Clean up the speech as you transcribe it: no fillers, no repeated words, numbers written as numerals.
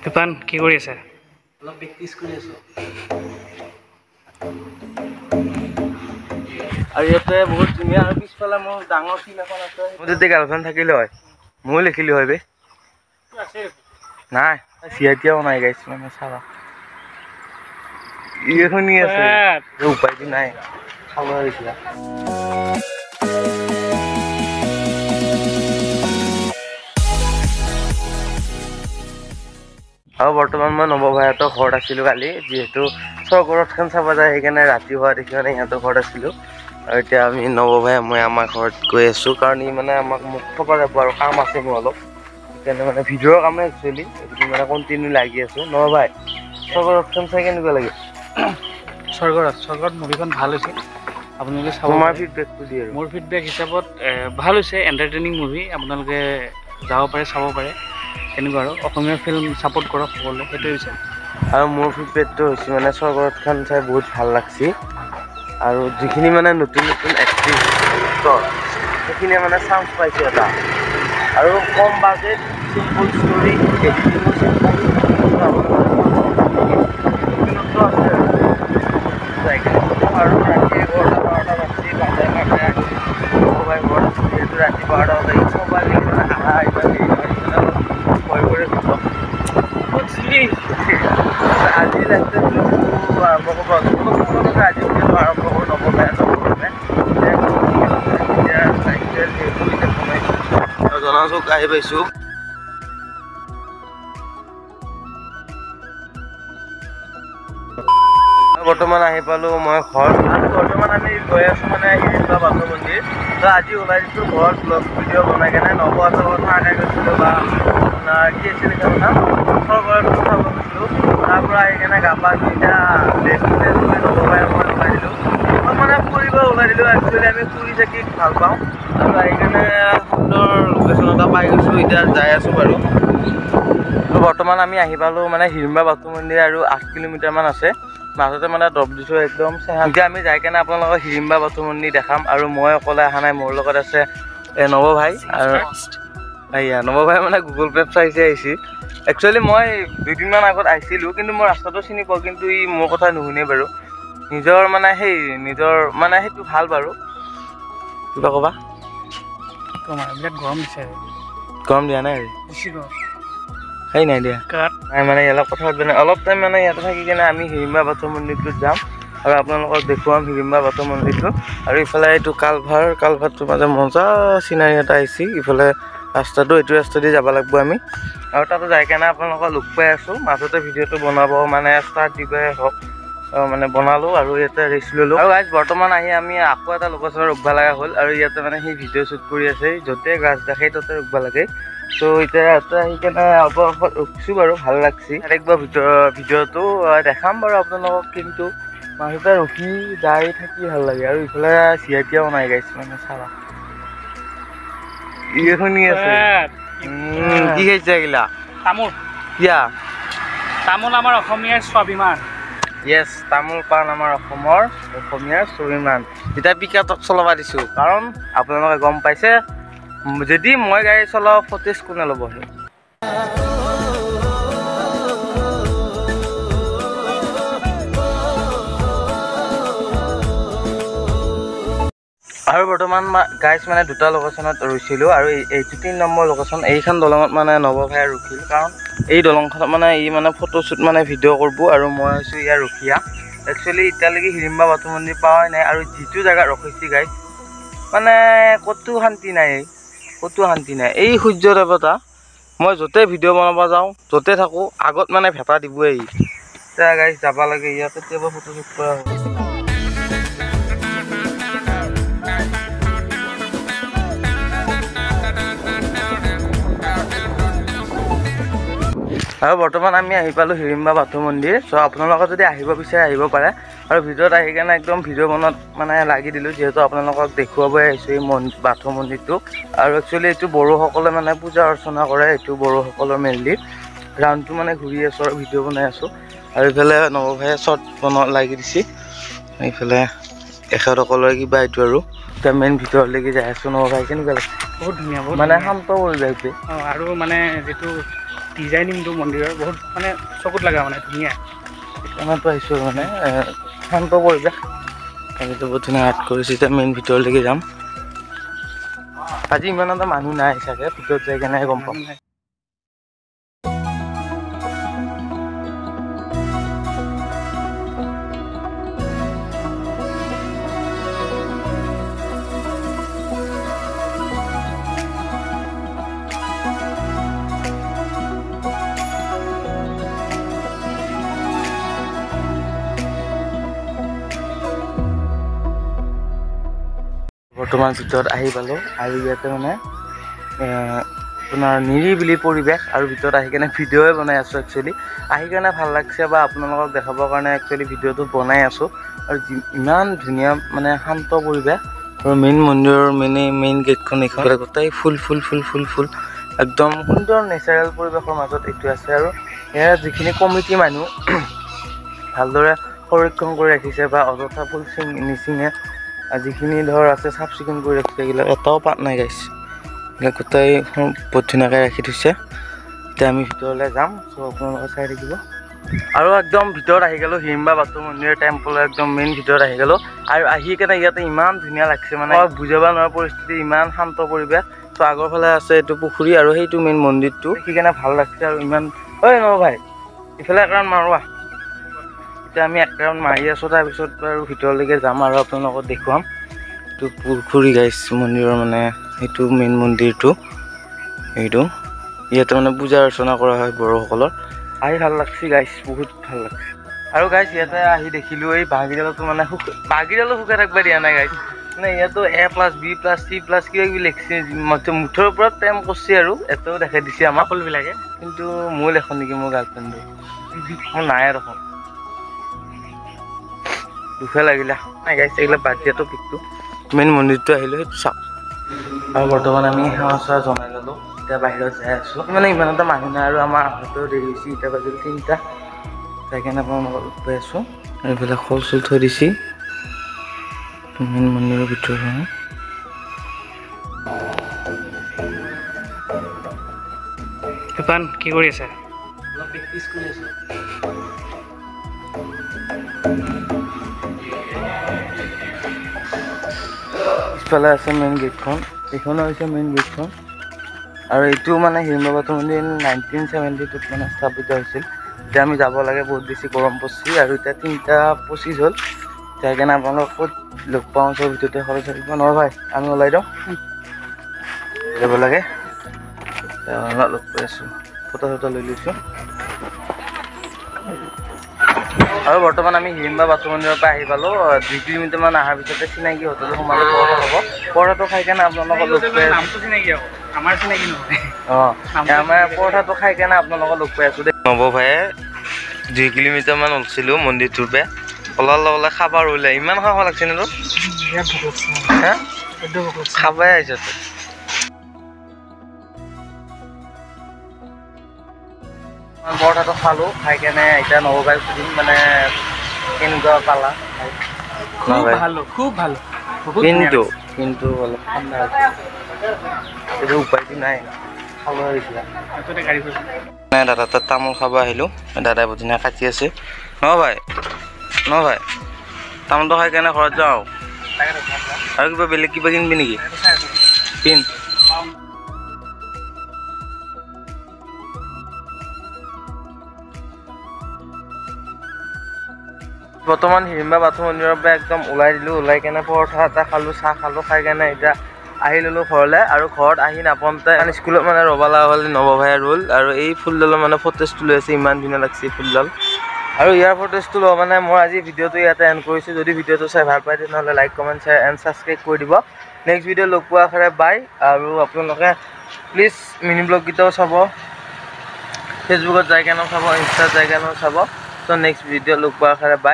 তুফান কি কৰি আছে? অলপ প্ৰেক্টিছ কৰি আছো। আৰু ইয়াতে বহুত ধুনীয়া আৰু পিছফালে মোৰ ডাঙৰ ফিল্ড এখন আছে। মোৰ যদি গাৰ্লফ্ৰেণ্ড থাকিলে হয় ময়ো লিখিলো হয় বে। নাই চিয়াতিয়াও নাই গাইছ মানে চাবা ইয়ে শুনি আছে উপায়টো নাই খাব এতিয়া। আৰু বৰ্তমান মই নৱভাইহঁতৰ ঘৰত আছিলো কালি, যিহেতু স্বৰ্গৰথখন চাব যায় সেইকাৰণে ৰাতি হোৱা দেখি মানে সিহঁতৰ ঘৰত আছিলো। আৰু এতিয়া আমি নৱভাই মই আমাৰ ঘৰত গৈ আছো, কাৰণ ই মানে আমাক মোক থব যাব আৰু কাম আছে মোৰ অলপ। সেইকাৰণে মানে ভিডিঅ'ৰ কামে একচুৱেলি মানে কণ্টিনিউ লাগি আছো। নৱভাই স্বৰ্গৰথখন চাই কেনেকুৱা লাগে? স্বৰ্গত মুভিখন ভাল হৈছে, আপোনালোকে চাব তোমাৰ পাৰে। ফিডবেকটো দিয়ে আৰু মোৰ ফিডবেক হিচাপত ভাল হৈছে, এণ্টাৰটেইনিং মুভি। আপোনালোকে যাব পাৰে, চাব পাৰে। তেনেকুৱা আৰু অসমীয়া ফিল্ম ছাপোৰ্ট কৰক সকলোৱে, সেইটোৱে হৈছে। আৰু মোৰ ফিডবেকটো হৈছে মানে স্বৰ্গৰথখন চাই বহুত ভাল লাগছি। আৰু যিখিনি মানে নতুন নতুন এক্ট্ৰেছ সেইখিনিয়ে মানে চান্স পাইছে এটা। আৰু কম বাজেট, চিম্পুল ষ্টৰি, এডিটিঙো চিম্পুল আৰু ৰাতি 11-12টা বাজি বাজাই মাতে আৰু নৱভাই ঘৰত আছো, যিহেতু ৰাতি 12টা বাজি সবাই মানে আহা ইমান দেৰি হয় ভয় কৰি থাকোঁ। আজি লাইফটো আৰম্ভ কৰিব আজি ভিডিঅ'টো আৰম্ভ কৰোঁ নৱভাই জনাচোক আহি পাইছোঁ। বৰ্তমান আহি পালো মই ঘৰত। আৰু বৰ্তমান আমি গৈ আছো মানে হিড়িম্বা বাথৌ মন্দিৰ। তো আজি ওলাই দিছো ঘৰত ব্লগ ভিডিঅ' বনাই কেনে নৱহঁতৰ কথা আগাই গৈছিলোঁ, বা আপোনাৰ কি আছিল এইখন নাম স্বৰ্গৰথখন চাব গৈছিলোঁ। তাৰ পৰা আহি কেনে গা পা ধুই এতিয়া ড্ৰেছ নৱভাই মই ওলাই দিলোঁ। মানে ফুৰিব ওলাই দিলোঁ। একচুৱেলি আমি ফুৰি থাকি ভাল পাওঁ, আৰু আহি কেনে সুন্দৰ লোকেশ্যন এটা পাই গৈছোঁ। এতিয়া যাই আছোঁ বাৰু। বৰ্তমান আমি আহি পালোঁ মানে হিড়িম্বা বাথৌ মন্দিৰ আৰু 8 কিলোমিটাৰমান আছে। মাজতে মানে দৰব দিছোঁ একদম। এতিয়া আমি যাই কেনে আপোনালোকক হিড়িম্বা বাথৌ মন্দিৰ দেখাম। আৰু মই অকলে অহা নাই, মোৰ লগত আছে নৱভাই। আৰু এয়া নৱভাই মানে গুগল মেপ চাই আহিছে। একচুৱেলি মই 2দিনমান আগত আহিছিলোঁ, কিন্তু মই ৰাস্তাটো চিনি পাওঁ, কিন্তু ই মোৰ কথা নুশুনে বাৰু। নিজৰ মানে সেইটো ভাল বাৰু। কিবা ক'বা? বিৰাট গৰম দিছে। গৰম দিয়া নাই সেই নাই দিয়া নাই মানে অলপ কথা পাতিব নাই। অলপ টাইম মানে ইয়াতে থাকি কেনে আমি হিড়িম্বা বাথৌ মন্দিৰটোত যাম আৰু আপোনালোকক দেখুৱাম হিড়িম্বা বাথৌ মন্দিৰটো। আৰু ইফালে এইটো কালভাৰটোৰ মাজে মজা চিনাৰী এটা আহিছে। ইফালে ৰাস্তাটো এইটো ৰাস্তা দি যাব লাগিব আমি, আৰু তাতে যাই কেনে আপোনালোকক লগ পাই আছোঁ। মাজতে ভিডিঅ'টো বনাব মানে ষ্টাৰ্ট দিবই হওক মানে বনালোঁ, আৰু ইয়াতে ৰেষ্ট ল'লোঁ। আৰু গাইজ বৰ্তমান আহি আমি আকৌ এটা লোকেশ্যনত ৰখিব লগা হ'ল, আৰু ইয়াতে মানে সেই ভিডিঅ' শ্বুট কৰি আছে। য'তে গাছ দেখে ত'তে ৰখিব লাগে। তো এতিয়া ইয়াতে আহি কেনে অলপ ৰখিছোঁ বাৰু, ভাল লাগছি। একবাৰ ভিডিঅ'টো দেখাম বাৰু আপোনালোকক, কিন্তু মাজতে ৰখি যাই থাকি ভাল লাগে। আৰু ইফালে চিয়াতিয়াও নাই গাইছ মানে চাবা ইয়ে শুনি আছে। কি খাইছে এইগিলা? তামোল। কিয়া? তামোল আমাৰ অসমীয়াৰ স্বাভিমান। য়েছ, তামোল পাণ আমাৰ অসমীয়াৰ স্বাভিমান। এতিয়া পিকাতক চলাব দিছোঁ, কাৰণ আপোনালোকে গম পাইছে যদি মই গাড়ী চলাওঁ ফটেজ কোনে ল'ব? আৰু বৰ্তমান গাইজ মানে দুটা লোকেশ্যনত ৰৈছিলোঁ, আৰু এইটো 3 নম্বৰ লোকেশ্যন। এইখন দলঙত মানে নৱভাই ৰখিল, কাৰণ এই দলংখনত মানে ই মানে ফটোশ্বুট মানে ভিডিঅ' কৰিব, আৰু মই হৈছোঁ ইয়াৰ ৰখীয়া। একচুৱেলি এতিয়ালৈকে হিড়িম্বা বাথৌ মন্দিৰ পাৱাই নাই, আৰু যিটো জেগাত ৰখিছে গাইজ মানে ক'তো শান্তি নাই। এই সূৰ্য দেৱতা মই য'তে ভিডিঅ' বনাব যাওঁ, য'তে থাকোঁ, আগত মানে ভেটা দিবই। এতিয়া গাইজ যাব লাগে, ইয়াত কেতিয়াবা ফটোশ্বুট কৰা হয়। আৰু বৰ্তমান আমি আহি পালোঁ হিড়িম্বা বাথৌ মন্দিৰ। চ' আপোনালোকে যদি আহিব বিচাৰে আহিব পাৰে। আৰু ভিডিঅ'ত আহি কেনে একদম ভিডিঅ' বনোৱাত মানে লাগি দিলোঁ, যিহেতু আপোনালোকক দেখুৱাবই আহিছোঁ এই বাথৌ মন্দিৰটো। আৰু একচুৱেলি এইটো বড়োসকলে মানে পূজা অৰ্চনা কৰে, এইটো বড়োসকলৰ মেইনলি। গ্ৰাউণ্ডটো মানে ঘূৰি আছোঁ আৰু ভিডিঅ' বনাই আছোঁ। আৰু ইফালে নৱভাইয়ে শ্বৰ্ট লাগি দিছে। এইফালে এখেতসকলৰ কিবা এইটো আৰু এতিয়া মেইন ভিতৰলৈকে যাই আছোঁ। নৱভাই কেনেকুৱা লাগিছে? বহুত ধুনীয়া, বহুত মানে শান্ত পৰিৱেশ। আৰু মানে যিটো ডিজাইনিংটো মন্দিৰৰ বহুত মানে চকুত লগা মানে ধুনীয়া। সেইকাৰণেতো আহিছোঁ মানে শান্ত পৰিৱেশ এইটো বহুত ধুনীয়া আৰ্ট কৰিছে। এতিয়া মেইন ভিতৰলৈকে যাম। আজি ইমান এটা মানুহ নাই চাগে, ভিতৰত যাই কেনে গম পাম। বৰ্তমান ভিতৰত আহি পালোঁ আৰু ইয়াতে মানে আপোনাৰ নিৰিবিলি পৰিৱেশ আৰু ভিতৰত আহি কেনে ভিডিঅ'ই বনাই আছোঁ। একচুৱেলি আহি কেনে ভাল লাগছে বা আপোনালোকক দেখাবৰ কাৰণে একচুৱেলি ভিডিঅ'টো বনাই আছোঁ। আৰু ইমান ধুনীয়া মানে শান্ত পৰিৱেশ আৰু মেইন মন্দিৰৰ মেইন গেটখন এইখন গোটেই ফুল ফুল ফুল ফুল ফুল একদম সুন্দৰ নেচাৰেল পৰিৱেশৰ মাজত এইটো আছে। আৰু ইয়াৰ যিখিনি কমিটি মানুহ ভালদৰে সংৰক্ষণ কৰি ৰাখিছে বা অযথা ফুল নিচিঙে যিখিনি ধৰ আছে চাফ চিকুণ কৰি ৰাখিছে, এইবিলাক এটাও পাত নাই গাইছ, এইবিলাক গোটেই বহুত ধুনীয়াকৈ ৰাখি থৈছে। এতিয়া আমি ভিতৰলৈ যাম, চ' আপোনালোকে চাই থাকিব। আৰু একদম ভিতৰত আহি গ'লোঁ, হিড়িম্বা বাথৌ মন্দিৰৰ টেম্পলৰ একদম মেইন ভিতৰত আহি গ'লোঁ। আৰু আহি কেনে ইয়াতে ইমান ধুনীয়া লাগছে মানে বুজাব নোৱাৰা পৰিস্থিতি, ইমান শান্ত পৰিৱেশ। চ' আগৰ ফালে আছে এইটো পুখুৰী আৰু সেইটো মেইন মন্দিৰটো, সেইকাৰণে ভাল লাগছে। আৰু ইমান ঐ ন ভাই ইফালে একাউণ্ট মাৰোৱা। এতিয়া আমি এক ৰাউণ্ড মাৰি আছোঁ, তাৰপিছত আৰু ভিতৰলৈকে যাম আৰু আপোনালোকক দেখুৱাম। এইটো পুখুৰী গাইছ মন্দিৰৰ মানে সেইটো মেইন মন্দিৰটো এইটো। ইয়াতে মানে পূজা অৰ্চনা কৰা হয় বড়োসকলৰ। আহি ভাল লাগছে গাইছ, বহুত ভাল লাগছে। আৰু গাইছ ইয়াতে আহি দেখিলোঁ এই বাঁহগিডালতো মানে বাঁহগিডালো শুকাই থাকিব দিয়া নাই গাইছ। মানে ইয়াতো A+B+C+ কিবা কিবি লিখিছে, মুঠৰ ওপৰত প্ৰেম কৰিছে আৰু এটাও দেখাই দিছে আমাক সকলোবিলাকে। কিন্তু মোৰ লেখন নেকি মোৰ গাৰ্লফ্ৰেণ্ডটো, মোৰ নাই দেখোন, দুখে লাগিলা। নাই গাইছ এইগিলা বাদ দিয়া টপিকটো, মেইন মন্দিৰটো আহিলোঁ সেইটো চাওক। আৰু বৰ্তমান আমি সেৱা চেৱা জনাই ল'লোঁ, এতিয়া বাহিৰত যাই আছোঁ। মানে ইমান এটা মানুহ নাই আৰু আমাৰ আহোঁতেও দেৰি হৈছে, এতিয়া বাজিল 3টা। সেইকাৰণে আপোনালোকক লগ পাই আছোঁ। এইফালে খোল চোল থৈ দিছে মেইন মন্দিৰৰ ভিতৰত। কৃপান কি কৰি আছে? অলপ প্ৰেক্টিচ কৰি আছোঁ। পিছফালে আছে মেইন গেটখন, এইখনো হৈছে মেইন গেটখন। আৰু এইটো মানে হিড়িম্বা বাথৌ মন্দিৰ 1972 মানে স্থাপিত হৈছিল। এতিয়া আমি যাব লাগে, বহুত বেছি গৰম পৰিছে আৰু এতিয়া 3:25 হ'ল। সেইকাৰণে আপোনালোকক ক'ত লগ পাওঁ চব ভিতৰতে খৰচ থাকিব নহয় ভাই, আমি ওলাই দিওঁ যাব লাগে। আপোনালোকক লগ পাই আছোঁ, ফটো চটো লৈ লৈছোঁ। আৰু বৰ্তমান আমি হিড়িম্বা বাথৌ মন্দিৰৰ পৰা আহি পালোঁ। 2 কিলোমিটাৰমান অহাৰ পিছতে চিনাকি হোটেলত সোমালোঁ, পৰঠা খাব। পৰঠাটো খাই কেনে আপোনালোকক লগ পাই আছোঁ। চিনাকি আকৌ আমাৰ চিনাকি নহয়। আমাৰ পৰঠাটো খাই কেনে আপোনালোকক লগ পাই আছোঁ দেই। নৱ ভাইয়ে 2 কিলোমিটাৰমান ওলছিলোঁ মন্দিৰটোৰ পৰা, ওলাই খাবাৰ ওলাই ইমান খাব লাগছে নে তোৰ? হা খাবাই আহিছ তই। পৰঠাটো খালোঁ, খাই কেনে এতিয়া নৱ ভাইক সুধিম মানে কেনেকুৱা পালা। খুব ভাল। কিন্তু অলপ ঠাণ্ডা হৈছে, এইটো উপায়টো নাই, খাব আহিছিলা। দাদা তাত তামোল খাব আহিলোঁ, দাদাই বহুত ধুনীয়া কাটি আছে। ন ভাই তামোলটো খাই কেনে ঘৰত যাওঁ। আৰু কিবা বেলেগ কিবা কিনিবি নেকি? কিন। বৰ্তমান হিড়িম্বা বাথৌ মন্দিৰৰ পৰা একদম ওলাই দিলোঁ, ওলাই কেনে পৰঠা এটা খালোঁ, চাহ খালোঁ, খাই কেনে এতিয়া আহি ল'লোঁ ঘৰলৈ। আৰু ঘৰত আহি নাপাওঁতে স্কুলত মানে ৰ'ব লগা হ'ল, নৱ ভাইয়ে ৰ'ল। আৰু এই ফুলডালৰ মানে ফটেজটো লৈ আছে, ইমান ধুনীয়া লাগিছে ফুলডাল। আৰু ইয়াৰ ফটেজটো লওঁ মানে মই আজি ভিডিঅ'টো ইয়াতে এণ্ড কৰিছোঁ। যদি ভিডিঅ'টো চাই ভাল পায় তেনেহ'লে like, comment, share and subscribe কৰি দিব। নেক্সট ভিডিঅ' লগ পোৱাৰ আশাৰে বাই। আৰু আপোনালোকে প্লিজ মিনি ব্লগকেইটাও চাব, ফেচবুকত যাই কেনেও চাব, ইনষ্টাত যাই কেনেও চাব। ত' নেক্সট ভিডিঅ' লগ পোৱাৰ আশাৰে বাই।